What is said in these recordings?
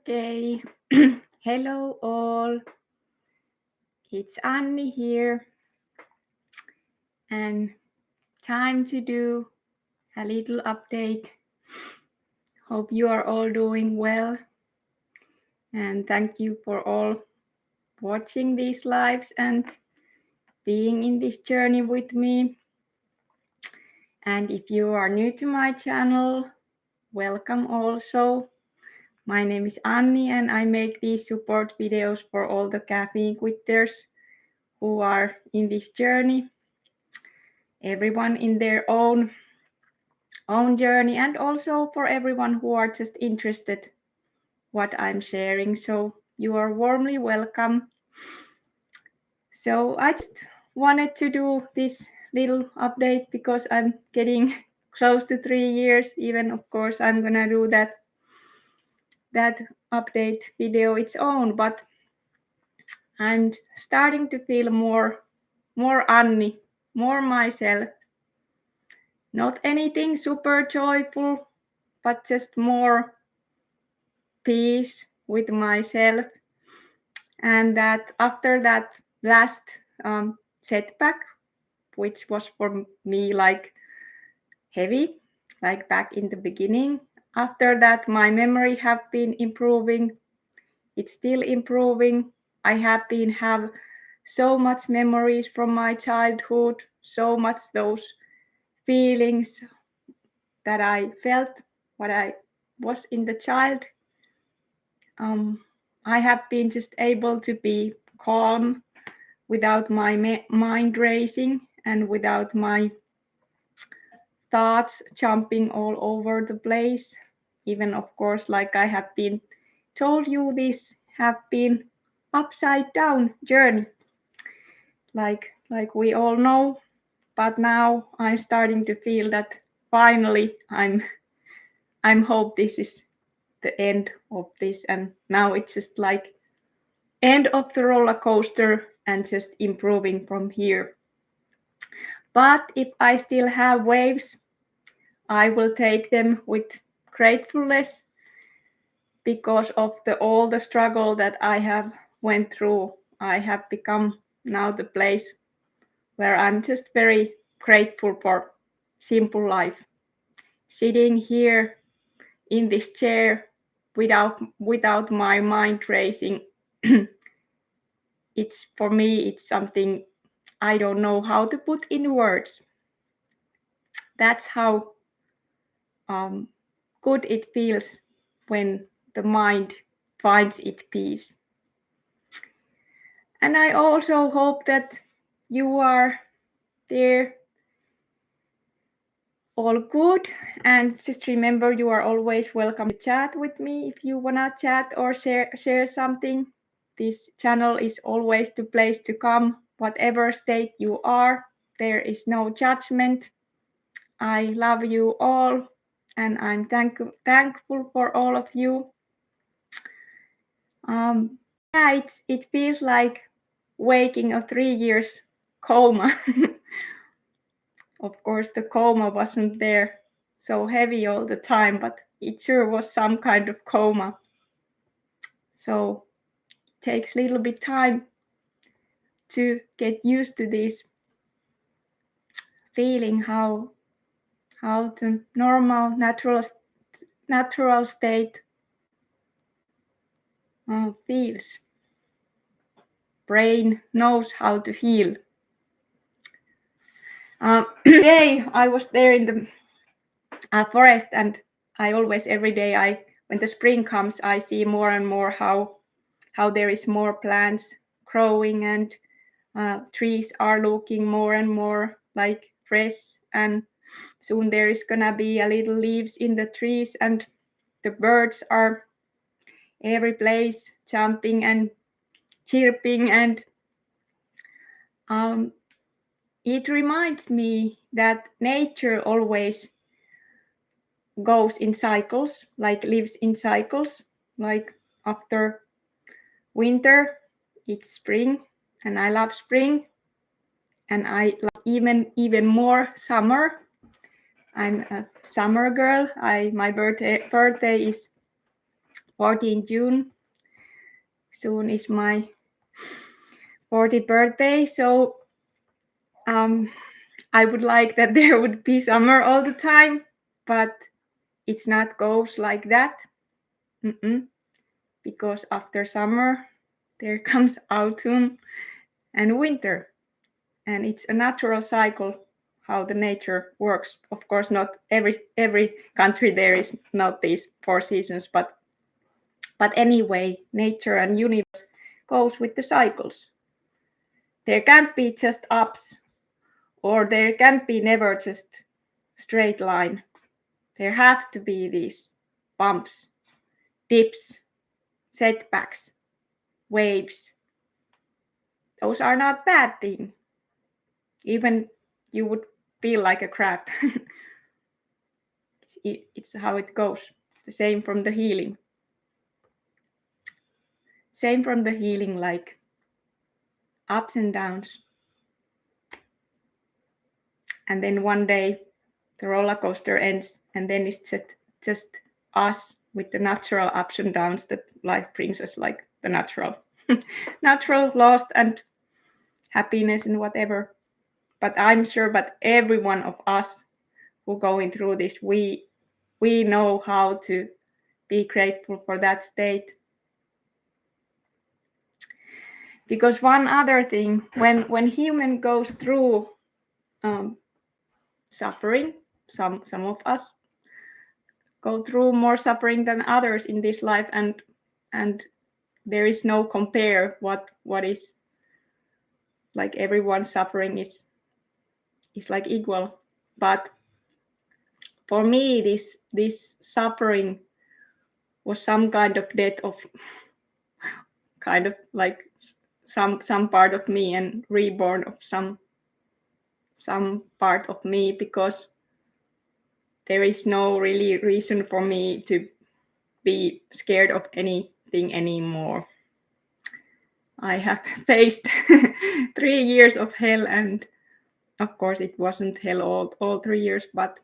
Okay, hello all. It's Anni here, and time to do a little update. Hope you are all doing well, and thank you for all watching these lives and being in this journey with me. And if you are new to my channel, welcome also. My name is Anni, and I make these support videos for all the caffeine quitters who are in this journey. Everyone in their own journey, and also for everyone who are just interested what I'm sharing. So you are warmly welcome. So I just wanted to do this little update because I'm getting close to 3 years. Even of course I'm gonna do that update video its own, but I'm starting to feel more Anni, more myself. Not anything super joyful, but just more peace with myself. And that after that last setback, which was for me like heavy, like back in the beginning, after that my memory have been improving. It's still improving. I have so much memories from my childhood, so much those feelings that I felt what I was in the child. I have been just able to be calm without my mind racing and without my thoughts jumping all over the place. Even of course, like I have been told you, this have been upside down journey, like we all know. But now I'm starting to feel that finally I'm hope this is the end of this, and now it's just like end of the roller coaster and just improving from here. But if I still have waves, I will take them with gratefulness because of all the struggle that I have went through. I have become now the place where I'm just very grateful for simple life. Sitting here in this chair without my mind racing. It's for me, it's something I don't know how to put in words. That's how good it feels when the mind finds its peace. And I also hope that you are there all good. And just remember, you are always welcome to chat with me if you wanna chat or share something. This channel is always the place to come, whatever state you are. There is no judgment. I love you all, and I'm thankful for all of you. Yeah, it feels like waking a 3 years coma. Of course, the coma wasn't there so heavy all the time, but it sure was some kind of coma. So it takes a little bit time to get used to this feeling, how the normal natural state feels. Brain knows how to heal. Today I was there in the forest, and I always every day when the spring comes, I see more and more how there is more plants growing, and trees are looking more and more like fresh, and soon there is gonna be a little leaves in the trees, and the birds are every place jumping and chirping, and it reminds me that nature always goes in cycles, like lives in cycles. Like after winter, it's spring, and I love spring, and I love even more summer. I'm a summer girl. My birthday is 14 June. Soon is my 40th birthday, so I would like that there would be summer all the time, but it's not goes like that. Because after summer there comes autumn and winter, and it's a natural cycle how the nature works. Of course, not every country there is not these 4 seasons, but anyway, nature and universe goes with the cycles. There can't be just ups, or there can't be never just straight line. There have to be these bumps, dips, setbacks, waves. Those are not bad thing. Even you would feel like a crap. It's how it goes. The same from the healing. Same from the healing, like ups and downs. And then one day the roller coaster ends, and then it's just us with the natural ups and downs that life brings us, like the natural lost and happiness and whatever. But I'm sure that every one of us who going through this, we know how to be grateful for that state. Because one other thing, when human goes through suffering, some of us go through more suffering than others in this life, and there is no compare what is like everyone's suffering is like equal. But for me, this suffering was some kind of death of kind of like some part of me, and reborn of some part of me, because there is no really reason for me to be scared of anything anymore. I have faced 3 years of hell, and of course it wasn't hell all 3 years, but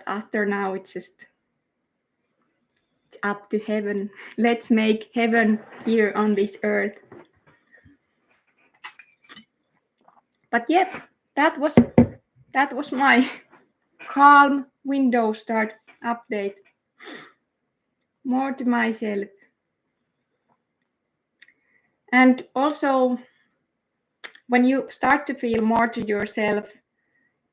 after now it's just up to heaven. Let's make heaven here on this earth. But yep, that was my calm window start update. More to myself. And also, when you start to feel more to yourself,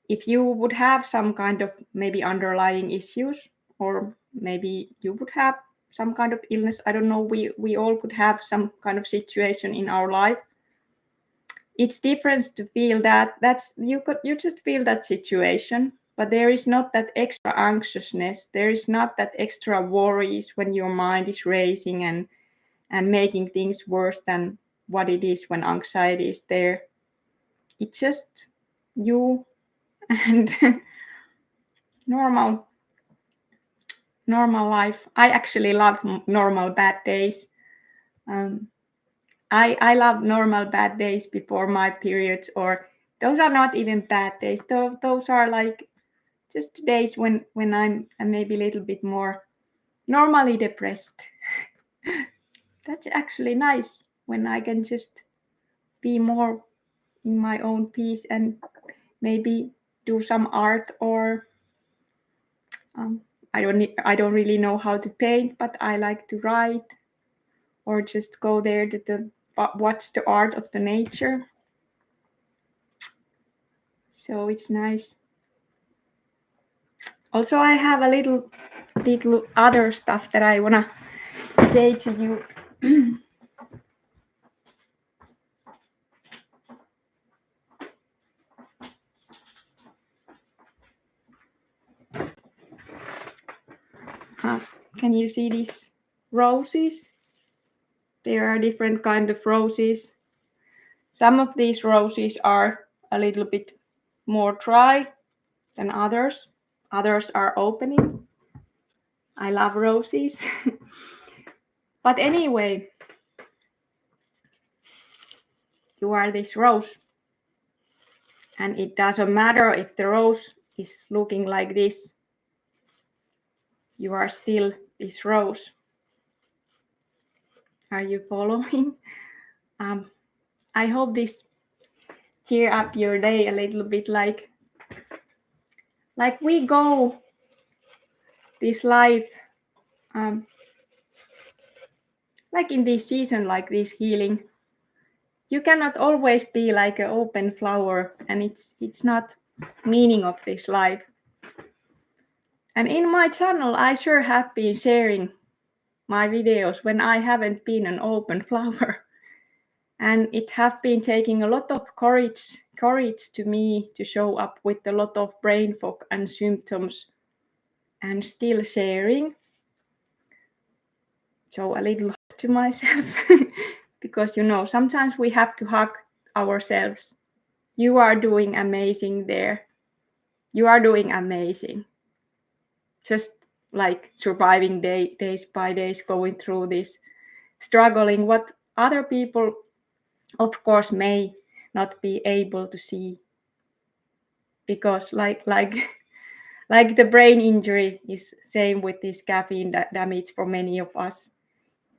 if you would have some kind of maybe underlying issues, or maybe you would have some kind of illness, I don't know, we all could have some kind of situation in our life. It's different to feel that's you just feel that situation, but there is not that extra anxiousness, there is not that extra worries when your mind is racing and making things worse than what it is when anxiety is there. It's just you and normal life. I actually love normal bad days. I love normal bad days before my periods, or those are not even bad days. Those are like just days when I'm maybe a little bit more normally depressed. That's actually nice, when I can just be more in my own peace and maybe do some art, or I don't really know how to paint, but I like to write, or just go there to watch the art of the nature. So it's nice. Also, I have a little other stuff that I wanna say to you. Can you see these roses? There are different kind of roses. Some of these roses are a little bit more dry than others. Others are opening. I love roses. But anyway, you are this rose. And it doesn't matter if the rose is looking like this. You are still this rose. Are you following? I hope this cheer up your day a little bit, like we go this life, like in this season, like this healing. You cannot always be like an open flower, and it's not meaning of this life. And in my channel, I sure have been sharing my videos when I haven't been an open flower. And it have been taking a lot of courage to me to show up with a lot of brain fog and symptoms and still sharing. So a little hug to myself because sometimes we have to hug ourselves. You are doing amazing there. You are doing amazing. Just like surviving days by days, going through this, struggling, what other people of course may not be able to see, because like the brain injury is same with this caffeine damage for many of us.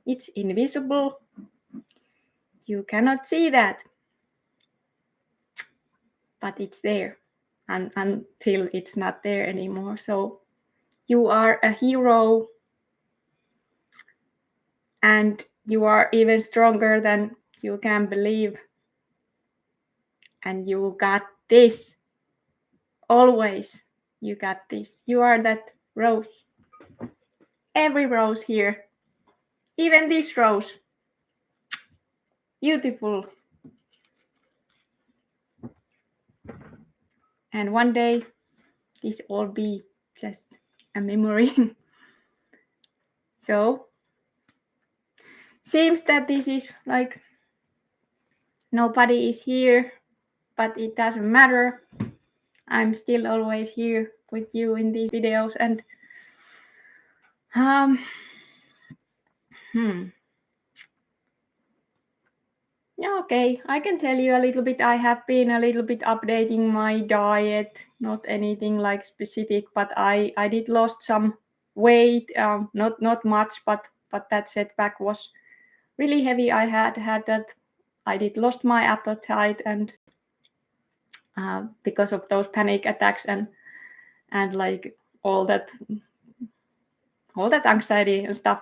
It's invisible. You cannot see that, but it's there, and until it's not there anymore. So you are a hero, and you are even stronger than you can believe. And you got this. Always, you got this. You are that rose. Every rose here, even this rose, beautiful. And one day, this all be just a memory. So, seems that this is like nobody is here, but it doesn't matter. I'm still always here with you in these videos, and yeah, okay, I can tell you a little bit. I have been a little bit updating my diet, not anything like specific, but I did lost some weight, not much, but that setback was really heavy. I had that. I did lost my appetite, and because of those panic attacks and like all that anxiety and stuff.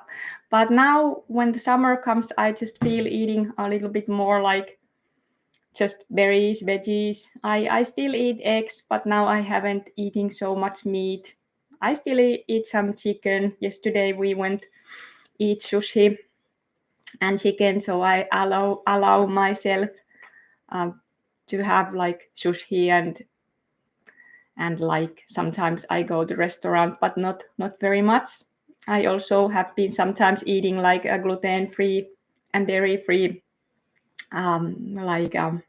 But now when the summer comes, I just feel eating a little bit more like just berries, veggies. I still eat eggs, but now I haven't eating so much meat. I still eat some chicken. Yesterday we went eat sushi and chicken, so I allow myself to have like sushi, and like sometimes I go to restaurant, but not very much. I also have been sometimes eating like a gluten-free and dairy-free, like a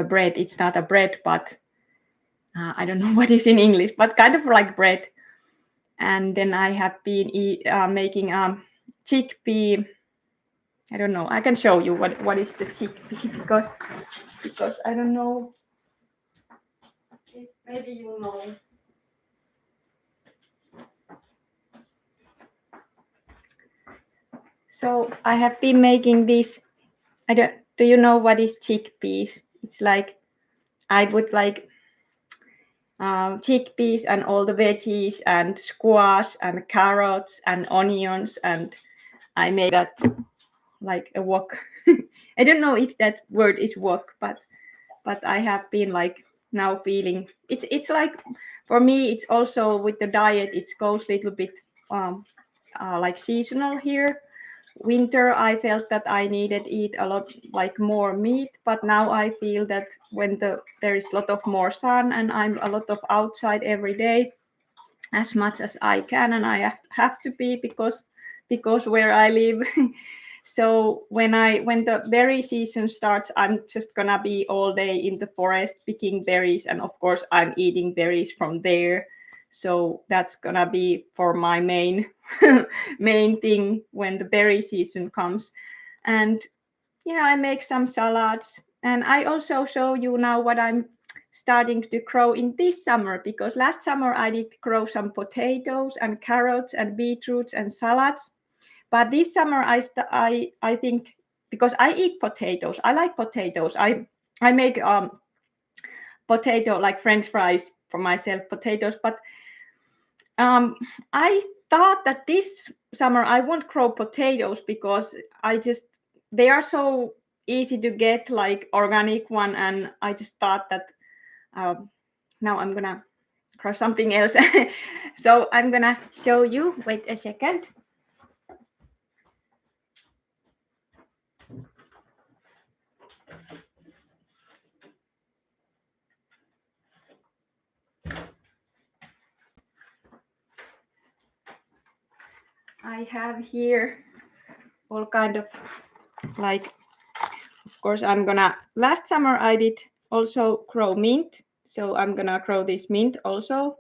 bread. It's not a bread, but I don't know what is in English, but kind of like bread. And then I have been making chickpea. I don't know. I can show you what is the chickpea because I don't know. Maybe you know. So I have been making this. Do you know what is chickpeas? It's like I put like chickpeas and all the veggies and squash and carrots and onions, and I made that like a wok. I don't know if that word is wok, but I have been like now feeling it's like, for me it's also with the diet, it goes a little bit like seasonal here. Winter I felt that I needed eat a lot like more meat, but now I feel that when there is a lot of more sun and I'm a lot of outside every day as much as I can, and I have to be because where I live. So when the berry season starts, I'm just gonna be all day in the forest picking berries, and of course I'm eating berries from there. So that's gonna be for my main main thing when the berry season comes. And I make some salads, and I also show you now what I'm starting to grow in this summer, because last summer I did grow some potatoes and carrots and beetroots and salads. But this summer I think, because I eat potatoes, I like potatoes. I make potato like French fries for myself, potatoes. But I thought that this summer I won't grow potatoes because they are so easy to get, like organic one, and I just thought that now I'm gonna grow something else. So I'm gonna show you. Wait a second. I have here all kind of, like, of course last summer I did also grow mint, so I'm gonna grow this mint also,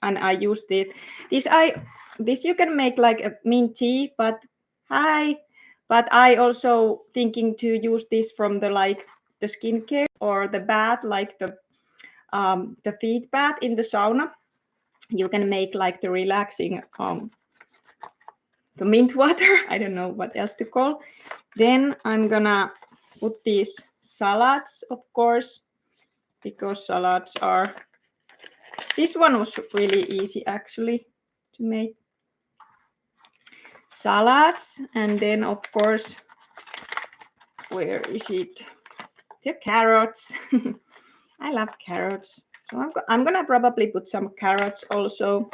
and I used this you can make like a mint tea, but I also thinking to use this from the skincare or the bath, like the feet bath in the sauna. You can make like the relaxing the mint water. I don't know what else to call. Then I'm gonna put these salads, of course, because salads are, this one was really easy actually to make salads. And then of course, where is it? The carrots. I love carrots. So I'm gonna probably put some carrots also.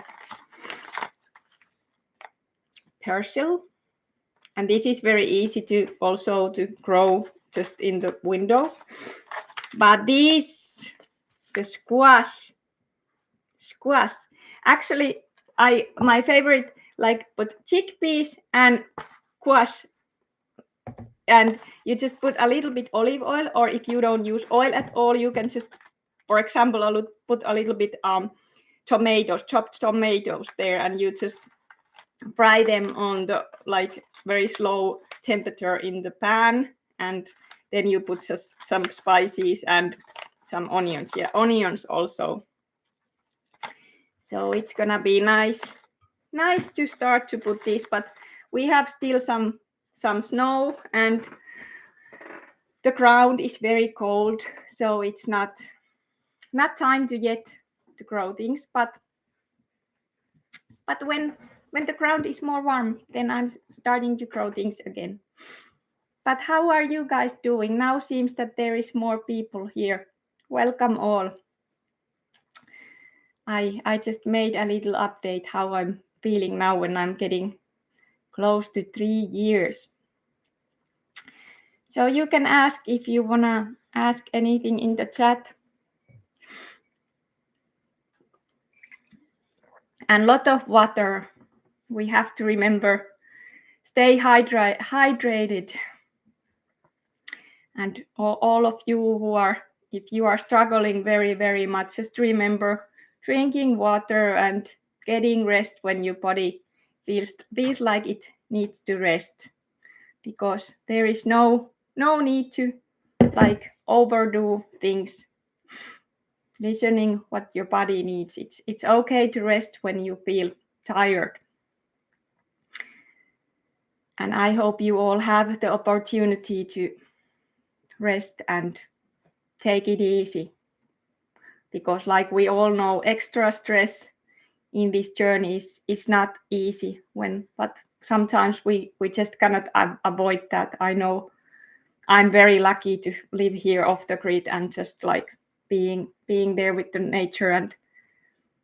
Persil. And this is very easy to grow just in the window. But the squash, actually my favorite, like, put chickpeas and squash, and you just put a little bit olive oil, or if you don't use oil at all, you can just, for example, put a little bit chopped tomatoes there, and you just fry them on the like very slow temperature in the pan, and then you put just some spices and some onions. Yeah, onions also. So it's gonna be nice to start to put this, but we have still some snow, and the ground is very cold, so it's not time to yet to grow things. But when the ground is more warm, then I'm starting to grow things again. But how are you guys doing? Now seems that there is more people here. Welcome all. I just made a little update how I'm feeling now when I'm getting close to 3 years. So you can ask if you wanna ask anything in the chat. And lot of water. We have to remember, stay hydrated. And all of you who are, if you are struggling very, very much, just remember drinking water and getting rest when your body feels like it needs to rest, because there is no need to like overdo things. Listening what your body needs. It's okay to rest when you feel tired. And I hope you all have the opportunity to rest and take it easy, because like we all know, extra stress in this journey is not easy, but sometimes we just cannot avoid that. I know I'm very lucky to live here off the grid and just like being there with the nature and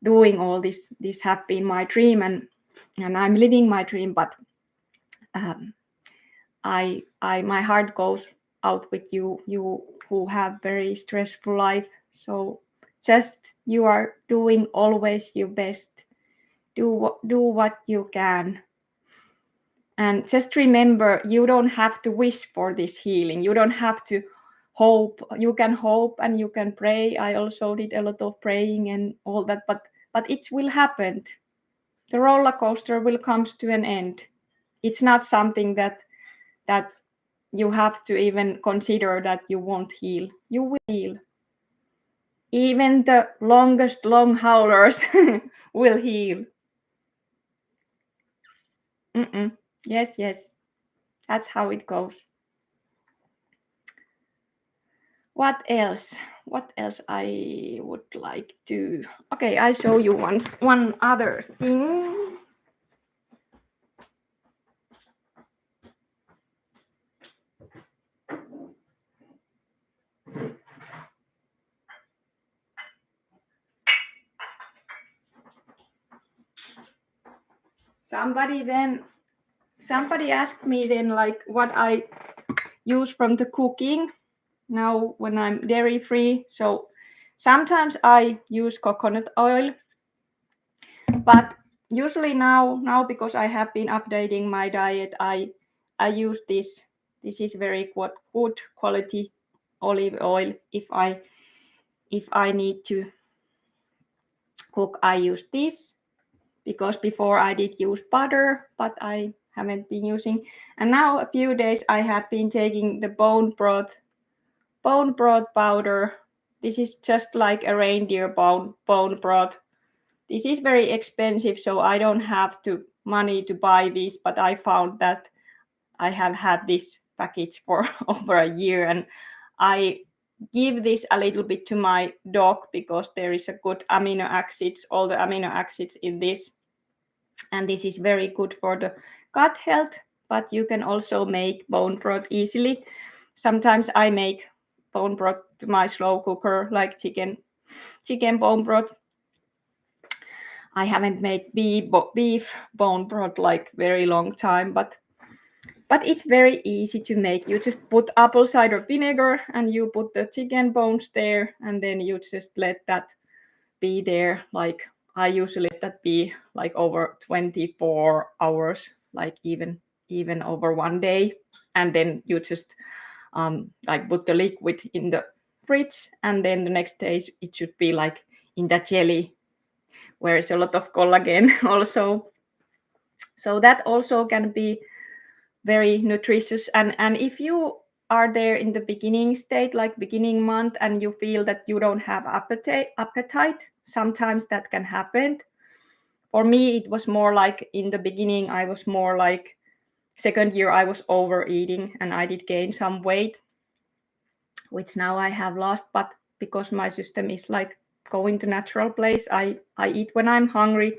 doing all this have been my dream, and I'm living my dream. But my heart goes out with you who have very stressful life. So just you are doing always your best. Do what you can. And just remember, you don't have to wish for this healing. You don't have to hope. You can hope and you can pray. I also did a lot of praying and all that, but it will happen. The roller coaster will come to an end. It's not something that you have to even consider that you won't heal. You will heal. Even the longest long haulers will heal. Yes, yes. That's how it goes. What else? What else I would like to... Okay, I show you one other thing. Somebody asked me then like what I use from the cooking now when I'm dairy free. So sometimes I use coconut oil, but usually now because I have been updating my diet, I use this. This is very good quality olive oil. If I need to cook, I use this, because before I did use butter, but I haven't been using. And now a few days I have been taking the bone broth powder. This is just like a reindeer bone broth. This is very expensive, so I don't have to money to buy this, but I found that I have had this package for over a year, and I give this a little bit to my dog because there is a good amino acids, all the amino acids in this, and this is very good for the gut health. But you can also make bone broth easily. Sometimes I make bone broth to my slow cooker, like chicken bone broth. I haven't made beef bone broth like very long time, but it's very easy to make. You just put apple cider vinegar and you put the chicken bones there, and then you just let that be there. Like I usually let that be like over 24 hours, like even over one day, and then you just like put the liquid in the fridge, and then the next day it should be like in the jelly, where is a lot of collagen also. So that also can be very nutritious. And if you are there in the beginning state, like beginning month, and you feel that you don't have appetite, sometimes that can happen. For me, it was more like in the beginning, I was more like second year, I was overeating and I did gain some weight, which now I have lost. But because my system is like going to natural place, I eat when I'm hungry,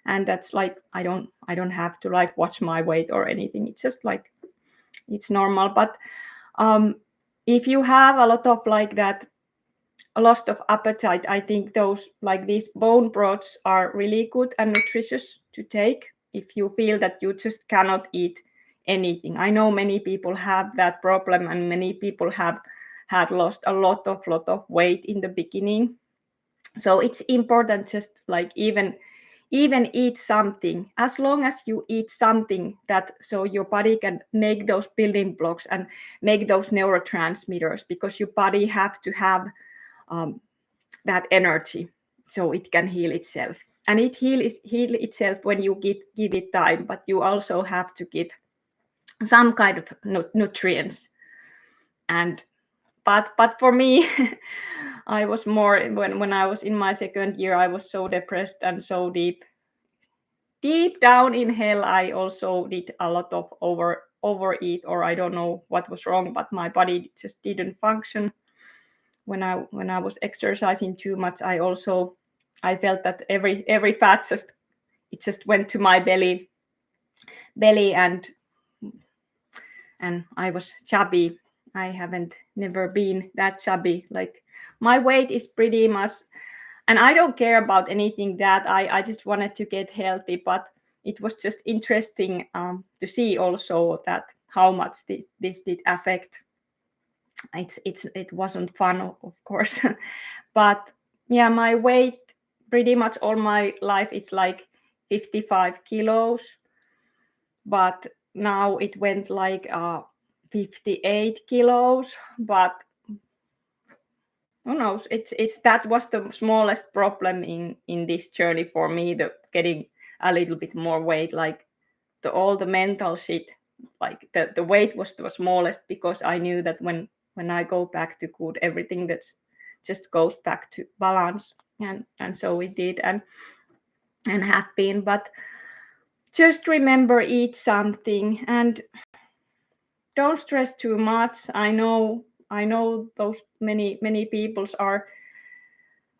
and that's like I don't have to like watch my weight or anything. It's just like it's normal. But if you have a lot of like that, a loss of appetite, I think those like these bone broths are really good and nutritious to take if you feel that you just cannot eat anything. I know many people have that problem, and many people have had lost a lot of weight in the beginning. So it's important just like even eat something, as long as you eat something that so your body can make those building blocks and make those neurotransmitters, because your body have to have that energy so it can heal itself. And it heal itself when you give it time, but you also have to give some kind of nutrients. And but for me I was more when I was in my second year, I was so depressed and so deep down in hell. I also did a lot of overeat, or I don't know what was wrong, but my body just didn't function when I was exercising too much. I felt that every fat just went to my belly, and I was chubby. I haven't never been that chubby. Like my weight is pretty much, and I don't care about anything that I just wanted to get healthy, but it was just interesting to see also that how much this did affect. It wasn't fun, of course, but yeah, my weight pretty much all my life it's like 55 kilos, but now it went like 58 kilos. But who knows, it's that was the smallest problem in this journey for me, the getting a little bit more weight. Like all the mental shit, like the weight was the smallest, because I knew that when I go back to good, everything that's just goes back to balance. And so it did, and have been. But just remember, eat something, and don't stress too much. I know those many peoples are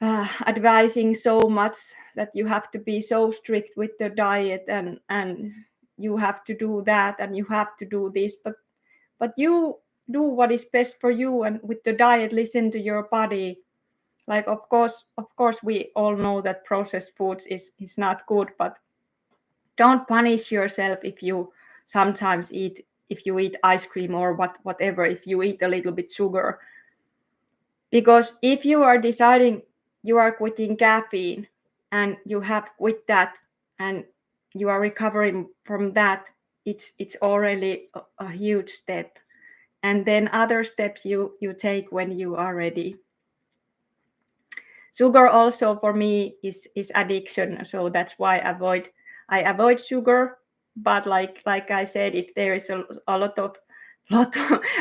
advising so much that you have to be so strict with the diet, and you have to do that, and you have to do this, but you do what is best for you, and with the diet, listen to your body. Like, of course we all know that processed foods is not good, but don't punish yourself if you sometimes eat, if you eat ice cream or whatever, if you eat a little bit sugar. Because if you are deciding you are quitting caffeine and you have quit that, and you are recovering from that, it's already a huge step. And then other steps you take when you are ready. Sugar also for me is addiction, so that's why I avoid sugar. But like I said, if there is a lot of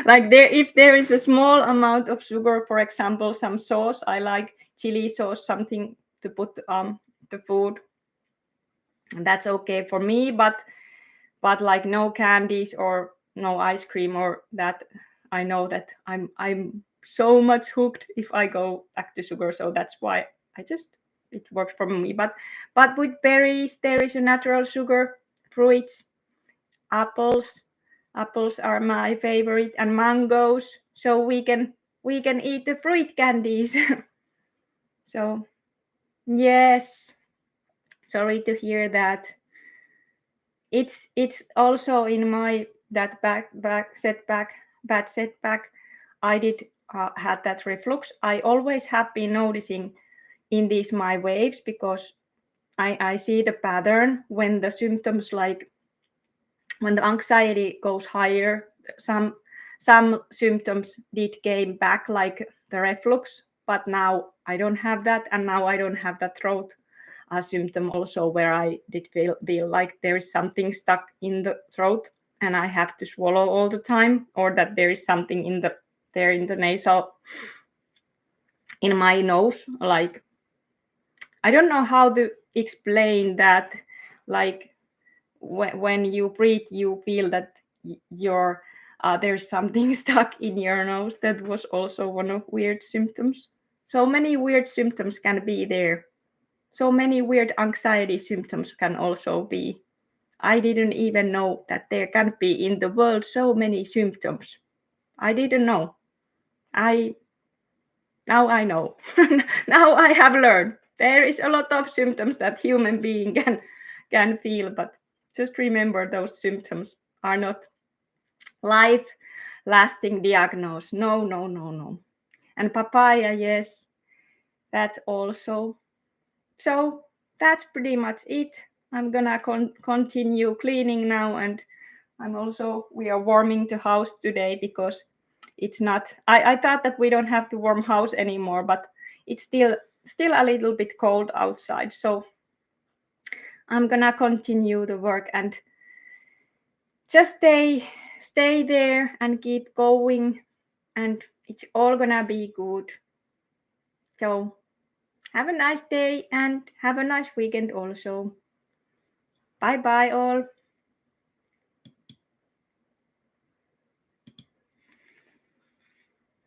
like there, if there is a small amount of sugar, for example some sauce, I like chili sauce, something to put the food, and that's okay for me. But like no candies or no ice cream or that, I know that I'm so much hooked if I go back to sugar. So that's why it works for me. But with berries, there is a natural sugar. Fruits, apples are my favorite, and mangoes, so we can eat the fruit candies. So yes, sorry to hear that. It's also in my that bad setback. I did had that reflux. I always have been noticing in these my waves, because I see the pattern when the symptoms, like when the anxiety goes higher, some symptoms did came back, like the reflux, but now I don't have that, and now I don't have that throat symptom also, where I did feel like there is something stuck in the throat and I have to swallow all the time, or that there is something in the nasal, in my nose. Like, I don't know how to explain that. Like, when you breathe, you feel that your there's something stuck in your nose. That was also one of weird symptoms. So many weird symptoms can be there. So many weird anxiety symptoms can also be. I didn't even know that there can be in the world so many symptoms. I didn't know. Now I know. Now I have learned. There is a lot of symptoms that human being can feel, but just remember, those symptoms are not life lasting diagnose. No, no, no, no. And papaya, yes, that also. So that's pretty much it. I'm gonna continue cleaning now, and we are warming the house today, because it's not, I thought that we don't have to warm house anymore, but it's still a little bit cold outside. So I'm gonna continue the work and just stay there and keep going, and it's all gonna be good. So have a nice day and have a nice weekend also. Bye bye all.